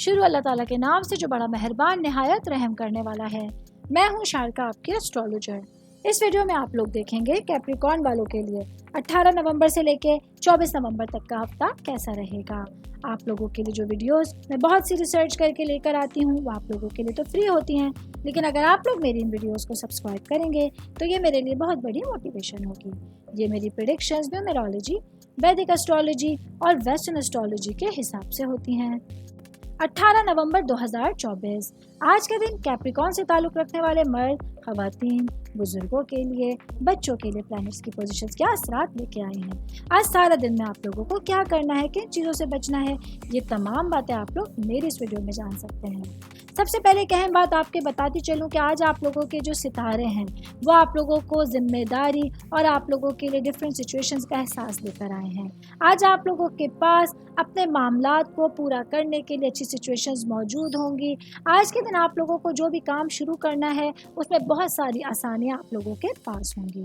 شروع اللہ تعالیٰ کے نام سے جو بڑا مہربان نہایت رحم کرنے والا ہے۔ میں ہوں شارکا، آپ کی ایسٹرولوجر۔ اس ویڈیو میں آپ لوگ دیکھیں گے کیپریکارن والوں کے لیے 18 نومبر سے لے کے 24 نومبر تک کا ہفتہ کیسا رہے گا۔ آپ لوگوں کے لیے جو ویڈیوز میں بہت سی ریسرچ کر کے لے کر آتی ہوں وہ آپ لوگوں کے لیے تو فری ہوتی ہیں، لیکن اگر آپ لوگ میری ان ویڈیوز کو سبسکرائب کریں گے تو یہ میرے لیے بہت بڑی موٹیویشن ہوگی۔ یہ میری پریڈکشنز نیومرولوجی، ویدک ایسٹرولوجی اور ویسٹرن ایسٹرولوجی کے حساب سے ہوتی ہیں۔ 18 نومبر 2024 آج کے دن کیپریکارن سے تعلق رکھنے والے مرد، خواتین، بزرگوں کے لیے، بچوں کے لیے پلانٹس کی پوزیشنز کیا اثرات لے کے آئے ہیں۔ آج سارا دن میں آپ لوگوں کو کیا کرنا ہے، کن چیزوں سے بچنا ہے، یہ تمام باتیں آپ لوگ میری اس ویڈیو میں جان سکتے ہیں۔ سب سے پہلے ایک اہم بات آپ کے بتاتی چلوں کہ آج آپ لوگوں کے جو ستارے ہیں وہ آپ لوگوں کو ذمہ داری اور آپ لوگوں کے لیے ڈفرینٹ سچویشنز کا احساس لے کر آئے ہیں۔ آج آپ لوگوں کے پاس اپنے معاملات کو پورا کرنے کے لیے اچھی سچویشنز موجود ہوں گی۔ آج کے دن آپ لوگوں کو جو بھی کام شروع کرنا ہے اس میں بہت ساری آسانیاں آپ لوگوں کے پاس ہوں گی۔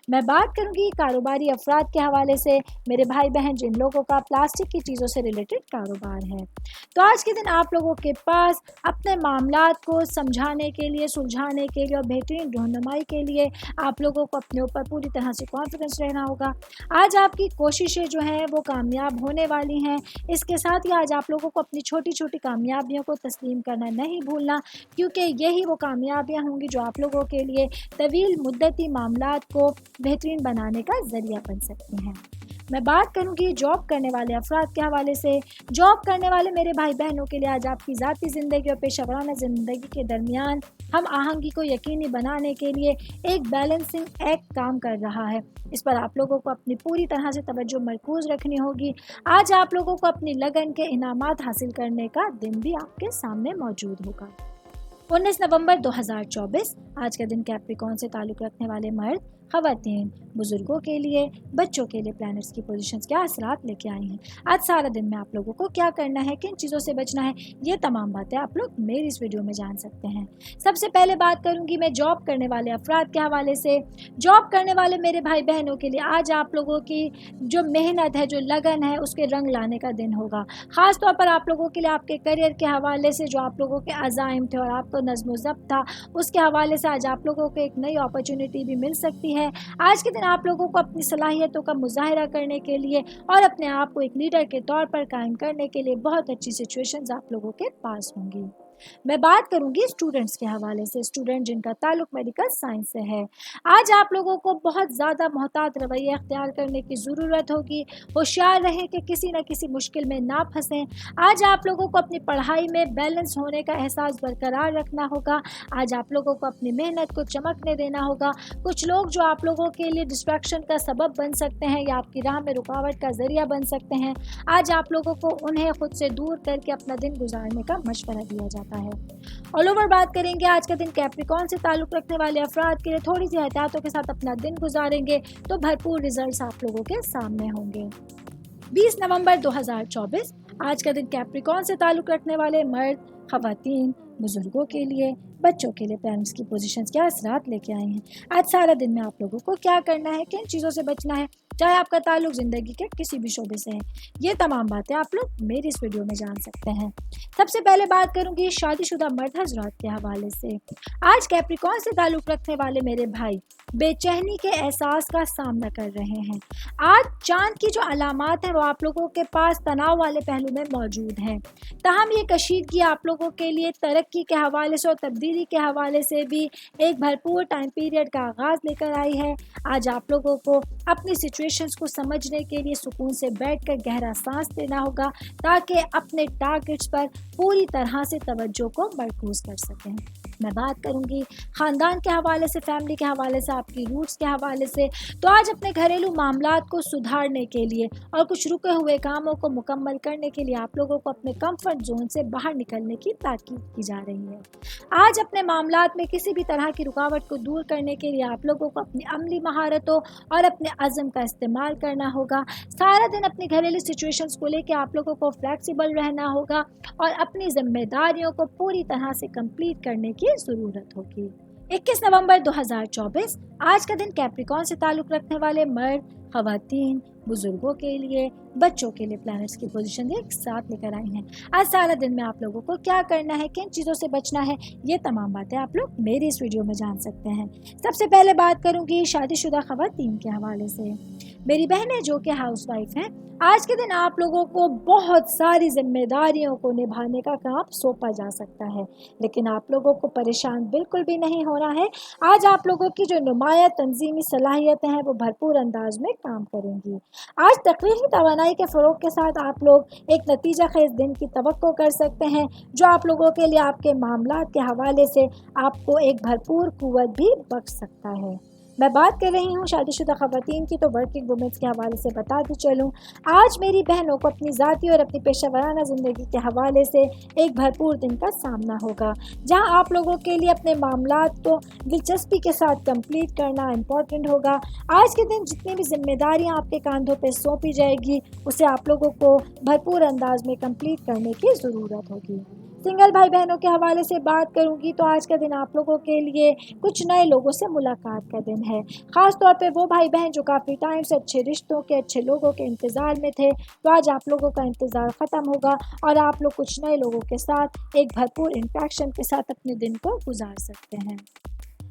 میں بات کروں گی کاروباری افراد کے حوالے سے، میرے بھائی بہن جن لوگوں کا پلاسٹک کی چیزوں سے ریلیٹڈ کاروبار ہے، تو آج کے دن آپ لوگوں کے پاس اپنے معاملات کو سمجھانے کے لیے، سلجھانے کے لیے اور بہترین رہنمائی کے لیے آپ لوگوں کو اپنے اوپر پوری طرح سے کانفیڈنس رہنا ہوگا۔ آج آپ کی کوششیں جو ہیں وہ کامیاب ہونے والی ہیں۔ اس کے ساتھ ہی آج آپ لوگوں کو اپنی چھوٹی چھوٹی کامیابیوں کو تسلیم کرنا نہیں بھولنا، کیونکہ یہی وہ کامیابیاں ہوں گی جو آپ لوگوں کے لیے طویل مدتی معاملات کو بہترین بنانے کا ذریعہ بن سکتی ہیں۔ میں بات کروں گی جاب کرنے والے افراد کے حوالے سے۔ جاب کرنے والے میرے بھائی بہنوں کے لیے آج آپ کی ذاتی زندگی اور پیشہ ورانہ زندگی کے درمیان ہم آہنگی کو یقینی بنانے کے لیے ایک بیلنسنگ ایکٹ کام کر رہا ہے۔ اس پر آپ لوگوں کو اپنی پوری طرح سے توجہ مرکوز رکھنی ہوگی۔ آج آپ لوگوں کو اپنی لگن کے انعامات حاصل کرنے کا دن بھی آپ کے سامنے موجود ہوگا۔ 19 نومبر 2024 آج کا دن کیپریکارن سے تعلق رکھنے والے مرد، خواتین، بزرگوں کے لیے، بچوں کے لیے پلانٹس کی پوزیشنز کیا اثرات لے کے آئی ہیں۔ آج سارا دن میں آپ لوگوں کو کیا کرنا ہے، کن چیزوں سے بچنا ہے، یہ تمام باتیں آپ لوگ میری اس ویڈیو میں جان سکتے ہیں۔ سب سے پہلے بات کروں گی میں جاب کرنے والے افراد کے حوالے سے۔ جاب کرنے والے میرے بھائی بہنوں کے لیے آج آپ لوگوں کی جو محنت ہے، جو لگن ہے، اس کے رنگ لانے کا دن ہوگا۔ خاص طور پر آپ لوگوں کے لیے آپ کے کیریئر کے حوالے سے جو آپ لوگوں کے عزائم تھے اور آپ کو نظم و ضبط تھا، اس کے حوالے سے آج آپ لوگوں کو ایک نئی اپرچونٹی بھی مل سکتی ہے۔ آج کے دن آپ لوگوں کو اپنی صلاحیتوں کا مظاہرہ کرنے کے لیے اور اپنے آپ کو ایک لیڈر کے طور پر قائم کرنے کے لیے بہت اچھی سچویشنز آپ لوگوں کے پاس ہوں گی۔ میں بات کروں گی اسٹوڈنٹس کے حوالے سے۔ اسٹوڈنٹ جن کا تعلق میڈیکل سائنس سے ہے، آج آپ لوگوں کو بہت زیادہ محتاط رویہ اختیار کرنے کی ضرورت ہوگی۔ ہوشیار رہیں کہ کسی نہ کسی مشکل میں نہ پھنسیں۔ آج آپ لوگوں کو اپنی پڑھائی میں بیلنس ہونے کا احساس برقرار رکھنا ہوگا۔ آج آپ لوگوں کو اپنی محنت کو چمکنے دینا ہوگا۔ کچھ لوگ جو آپ لوگوں کے لیے ڈسٹریکشن کا سبب بن سکتے ہیں یا آپ کی راہ میں رکاوٹ کا ذریعہ بن سکتے ہیں، آج آپ لوگوں کو انہیں خود سے دور کر کے اپنا دن گزارنے کا مشورہ دیا جاتا ہے۔ آل اوور بات کریں گے آج کا دن کیپریکارن سے تعلق رکھنے والے افراد کے لیے تھوڑی سی احتیاطوں کے ساتھ اپنا دن گزاریں گے تو بھرپور ریزلٹس آپ لوگوں کے سامنے ہوں گے۔ 20 نومبر 2024 آج کا دن کیپریکارن سے تعلق رکھنے والے مرد، خواتین، بزرگوں کے لیے، بچوں کے لیے پلانٹس کی پوزیشنز کیا اثرات لے کے آئی ہیں۔ آج سارا دن میں آپ لوگوں کو کیا کرنا ہے، کن چیزوں سے بچنا ہے، چاہے آپ کا تعلق زندگی کے کسی بھی شعبے سے ہے، یہ تمام باتیں آپ لوگ میری اس ویڈیو میں جان سکتے ہیں۔ سب سے پہلے بات کروں گی شادی شدہ مرد حضرات کے حوالے سے۔ آج کیپریکارن سے تعلق رکھنے والے میرے بھائی بے چینی کے احساس کا سامنا کر رہے ہیں۔ آج چاند کی جو علامات ہیں وہ آپ لوگوں کے پاس تناؤ والے پہلو میں موجود ہیں، تاہم یہ کشیدگی آپ لوگوں کے لیے ترقی کے حوالے سے اور تبدیلی کے حوالے سے بھی ایک بھرپور ٹائم پیریڈ کا آغاز لے کر آئی ہے۔ آج آپ لوگوں کو اپنی سچویشنز کو سمجھنے کے لیے سکون سے بیٹھ کر گہرا سانس لینا ہوگا تاکہ اپنے ٹارگٹس پر پوری طرح سے توجہ کو مرکوز کر سکیں۔ میں بات کروں گی خاندان کے حوالے سے، فیملی کے حوالے سے، آپ کی روٹس کے حوالے سے، تو آج اپنے گھریلو معاملات کو سدھارنے کے لیے اور کچھ رکے ہوئے کاموں کو مکمل کرنے کے لیے آپ لوگوں کو اپنے کمفرٹ زون سے باہر نکلنے کی تاکید کی جا رہی ہے۔ آج اپنے معاملات میں کسی بھی طرح کی رکاوٹ کو دور کرنے کے لیے آپ لوگوں کو اپنی عملی مہارتوں اور اپنے عزم کا استعمال کرنا ہوگا۔ سارا دن اپنی گھریلو سچویشنز کو لے کے آپ لوگوں کو فلیکسیبل رہنا ہوگا اور اپنی ذمہ داریوں کو پوری طرح سے کمپلیٹ کرنے کی ضرورت ہوگی۔ 21 نومبر 2024 آج کا دن کیپریکارن سے تعلق رکھنے والے مرد، खवातीन, बुजुर्गों के लिए, बच्चों के लिए प्लैनेट्स की पोजीशन एक साथ लेकर आई हैं। आज सारा दिन में आप लोगों को क्या करना है, किन चीज़ों से बचना है, ये तमाम बातें आप लोग मेरी इस वीडियो में जान सकते हैं। सबसे पहले बात करूंगी शादीशुदा खवातीन के हवाले से। मेरी बहनें जो कि हाउसवाइफ हैं, आज के दिन आप लोगों को बहुत सारी जिम्मेदारियों को निभाने का काम सौंपा जा सकता है, लेकिन आप लोगों को परेशान बिल्कुल भी नहीं होना है। आज आप लोगों की जो नुमाया तंजीमी सलाहियतें हैं वो भरपूर अंदाज में काम करेंगी। आज तकरीरी तवानाई के फ़रोग के साथ आप लोग एक नतीजा खेज दिन की तवक्को कर सकते हैं, जो आप लोगों के लिए आपके मामलात के हवाले से आपको एक भरपूर कुव्वत भी बख्श सकता है। मैं बात कर रही हूँ शादीशुदा खवातीन की, तो वर्किंग वुमेन्स के हवाले से बता भी चलूँ, आज मेरी बहनों को अपनी ज़ाती और अपनी पेशा वराना ज़िंदगी के हवाले से एक भरपूर दिन का सामना होगा, जहाँ आप लोगों के लिए अपने मामलात को दिलचस्पी के साथ कंप्लीट करना इम्पोर्टेंट होगा। आज के दिन जितनी भी जिम्मेदारियाँ आपके कंधों पर सौंपी जाएगी, उसे आप लोगों को भरपूर अंदाज में कंप्लीट करने की ज़रूरत होगी। सिंगल भाई बहनों के हवाले से बात करूंगी, तो आज का दिन आप लोगों के लिए कुछ नए लोगों से मुलाकात का दिन है। ख़ास तौर पे वो भाई बहन जो काफ़ी टाइम से अच्छे रिश्तों के, अच्छे लोगों के इंतज़ार में थे, तो आज आप लोगों का इंतज़ार ख़त्म होगा और आप लोग कुछ नए लोगों के साथ एक भरपूर इंट्रैक्शन के साथ अपने दिन को गुजार सकते हैं।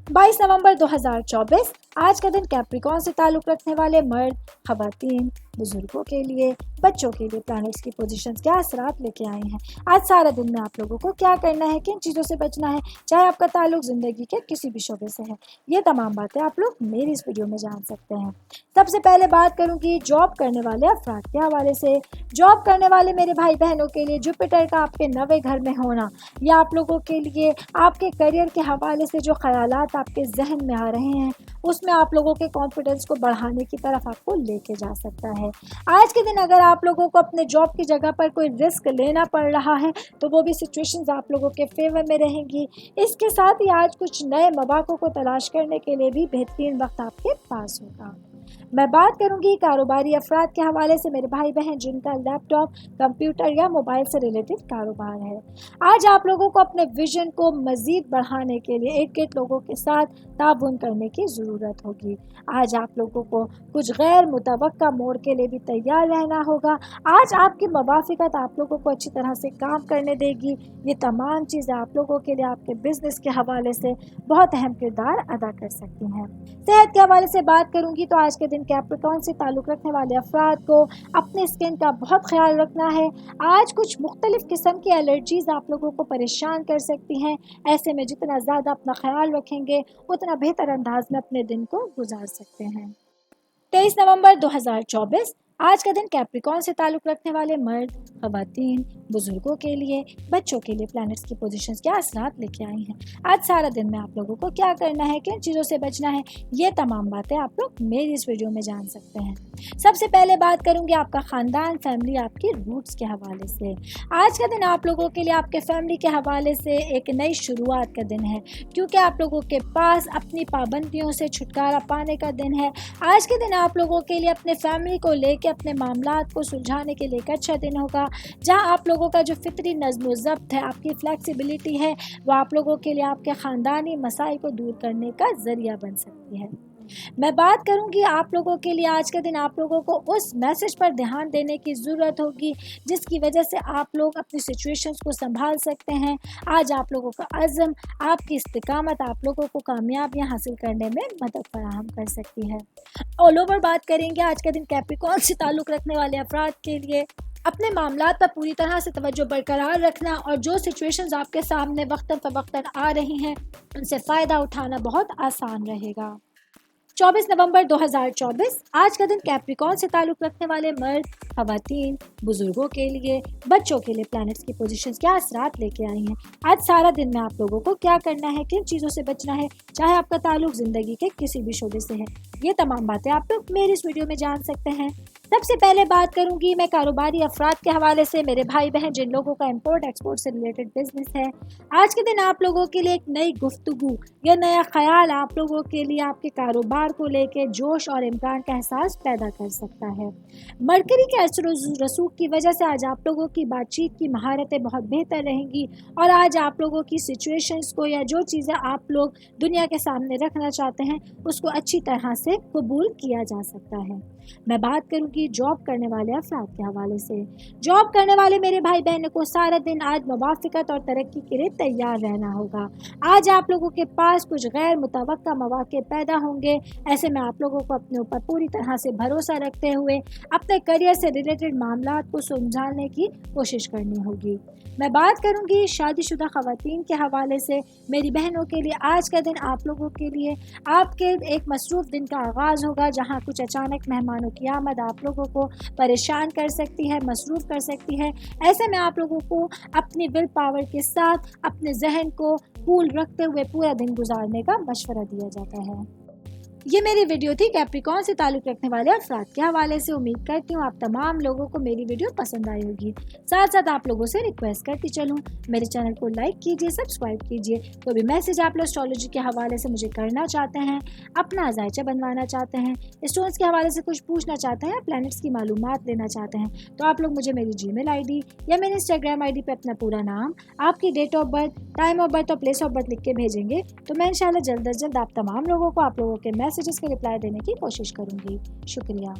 22 नवंबर 2024 आज का दिन कैप्रिकॉर्न से ताल्लुक़ रखने वाले मर्द, खवातीन, बुजुर्गों के लिए, बच्चों के लिए प्लैनेट्स की पोजीशंस क्या असरात लेके आए हैं। आज सारा दिन में आप लोगों को क्या करना है, किन चीज़ों से बचना है, चाहे आपका ताल्लुक ज़िंदगी के किसी भी शोबे से है, ये तमाम बातें आप लोग मेरी इस वीडियो में जान सकते हैं। सबसे पहले बात करूँगी जॉब करने वाले अफराद के हवाले से। जॉब करने वाले मेरे भाई बहनों के लिए जुपिटर का आपके नवे घर में होना, या आप लोगों के लिए आपके करियर के हवाले से जो ख्यालात आपके जहन में आ रहे हैं, उसमें आप लोगों के कॉन्फिडेंस को बढ़ाने की तरफ आपको लेके जा सकता है। आज के दिन अगर आप लोगों को अपने जॉब की जगह पर कोई रिस्क लेना पड़ रहा है, तो वो भी सिचुएशंस आप लोगों के फेवर में रहेंगी। इसके साथ ही आज कुछ नए मौक़ों को तलाश करने के लिए भी बेहतरीन वक्त आपके पास होगा। मैं बात करूंगी कारोबारी अफराद के हवाले से, मेरे भाई बहन जिनका लैपटॉप, कंप्यूटर या मोबाइल से रिलेटेड कारोबार है। आज आप लोगों को अपने विजन को मज़ीद बढ़ाने के लिए एक लोगों के साथ ताउन करने की ज़रूरत होगी। आज आप लोगों को कुछ गैर मुतवक्का मोड़ के लिए भी तैयार रहना होगा। आज आपकी मवाफ़िकत आप लोगों को अच्छी तरह से काम करने देगी। ये तमाम चीज़ें आप लोगों के लिए आपके बिज़नेस के हवाले से बहुत अहम किरदार अदा कर सकती हैं। सेहत के हवाले से बात करूँगी, तो आज के दिन कैप्रिकॉर्न से ताल्लुक़ रखने वाले अफराद को अपने स्किन का बहुत ख्याल रखना है। आज कुछ मुख्तलिफ़ किस्म की एलर्जीज़ आप लोगों को परेशान कर सकती हैं। ऐसे में जितना ज़्यादा अपना ख्याल रखेंगे, उतना बेहतर अंदाज में अपने दिन को गुजार सकते हैं। 23 नवंबर 2024 आज का दिन कैप्रिकॉर्न से ताल्लुक़ रखने वाले मर्द, खवातीन, बुजुर्गों के लिए, बच्चों के लिए प्लैनेट्स की पोजीशंस क्या असरात लेके आई हैं। आज सारा दिन में आप लोगों को क्या करना है, किन चीज़ों से बचना है, ये तमाम बातें आप लोग मेरी इस वीडियो में जान सकते हैं। सबसे पहले बात करूंगी आपका ख़ानदान, फैमिली, आपकी रूट्स के हवाले से। आज का दिन आप लोगों के लिए आपके फैमिली के हवाले से एक नई शुरुआत का दिन है, क्योंकि आप लोगों के पास अपनी पाबंदियों से छुटकारा पाने का दिन है। आज के दिन आप लोगों के लिए अपने फैमिली को लेकर अपने मामलात को सुलझाने के लिए एक अच्छा दिन होगा, जहां आप लोगों का जो फितरी नज़्म व ज़ब्त है, आपकी फ्लेक्सिबिलिटी है, वो आप लोगों के लिए आपके ख़ानदानी मसाइल को दूर करने का ज़रिया बन सकती है। मैं बात करूंगी आप लोगों के लिए, आज के दिन आप लोगों को उस मैसेज पर ध्यान देने की ज़रूरत होगी जिसकी वजह से आप लोग अपनी सिचुएशंस को संभाल सकते हैं। आज आप लोगों का अज़्म, आपकी इस्तिकामत आप लोगों को कामयाबियां हासिल करने में मदद फराहम कर सकती है। ऑल ओवर बात करेंगे आज का दिन कैप्रिकॉर्न से ताल्लुक़ रखने वाले अफराद के लिए अपने मामलात पर पूरी तरह से तवज्जो बरकरार रखना और जो सिचुएशंस आपके सामने वक्तन फ़वक्तन आ रही हैं, उनसे फ़ायदा उठाना बहुत आसान रहेगा। 24 नवंबर 2024 आज का दिन कैप्रिकॉर्न से ताल्लुक़ रखने वाले मर्द, खवातीन, बुजुर्गों के लिए, बच्चों के लिए प्लैनेट्स की पोजीशंस क्या असरात लेके आई हैं। आज सारा दिन में आप लोगों को क्या करना है, किन चीज़ों से बचना है, चाहे आपका ताल्लुक़ ज़िंदगी के किसी भी शोबे से है, ये तमाम बातें आप लोग मेरी इस वीडियो में जान सकते हैं। सबसे पहले बात करूंगी मैं कारोबारी अफराद के हवाले से, मेरे भाई बहन जिन लोगों का इंपोर्ट एक्सपोर्ट से रिलेटेड बिजनेस है। आज के दिन आप लोगों के लिए एक नई गुफ्तगू या नया ख्याल आप लोगों के लिए आपके कारोबार को लेके जोश और इम्कान का एहसास पैदा कर सकता है। मरकरी के असर रसूख की वजह से आज आप लोगों की बातचीत की महारतें बहुत बेहतर रहेंगी और आज आप लोगों की सिचुएशंस को या जो चीज़ें आप लोग दुनिया के सामने रखना चाहते हैं उसको अच्छी तरह से कबूल किया जा सकता है। मैं बात करूंगी जॉब करने वाले अफराद के हवाले से। जॉब करने वाले मेरे भाई बहनों को सारा दिन आज मुवाफ़क़त और तरक्की के लिए तैयार रहना होगा। आज आप लोगों के पास कुछ गैर मुतवक्का मौक़े पैदा होंगे। ऐसे में आप लोगों को अपने ऊपर पूरी तरह से भरोसा रखते हुए अपने करियर से रिलेटेड मामलात को सुलझाने की कोशिश करनी होगी। मैं बात करूंगी शादीशुदा ख़वातीन के हवाले से। मेरी बहनों के लिए आज का दिन आप लोगों के लिए आपके एक मसरूफ़ दिन का आगाज़ होगा, जहां कुछ अचानक मेहमानों की आमद आप लोगों को परेशान कर सकती है, मसरूफ़ कर सकती है। ऐसे में आप लोगों को अपनी विल पावर के साथ अपने जहन को कूल रखते हुए पूरा दिन गुजारने का मशवरा दिया जाता है। ये मेरी वीडियो थी कैप्रिकॉर्न से ताल्लुक़ रखने वाले अफराद के हवाले से। उम्मीद करती हूँ आप तमाम लोगों को मेरी वीडियो पसंद आई होगी। साथ साथ आप लोगों से रिक्वेस्ट करती चलूँ, मेरे चैनल को लाइक कीजिए, सब्सक्राइब कीजिए। कोई भी मैसेज आप लोग एस्ट्रोलॉजी के हवाले से मुझे करना चाहते हैं, अपना जायचा बनवाना चाहते हैं, स्टोन्स के हवाले से कुछ पूछना चाहते हैं, प्लैनेट्स की मालूमात लेना चाहते हैं, तो आप लोग मुझे मेरी जीमेल ID या मेरे इंस्टाग्राम ID पे अपना पूरा नाम, आपकी date of birth, time of birth और प्लेस ऑफ बर्थ लिख के भेजेंगे तो मैं इंशाल्लाह जल्द अज जल्द आप तमाम लोगों को आप लोगों के मैसेजेस के रिप्लाई देने की कोशिश करूँगी। शुक्रिया।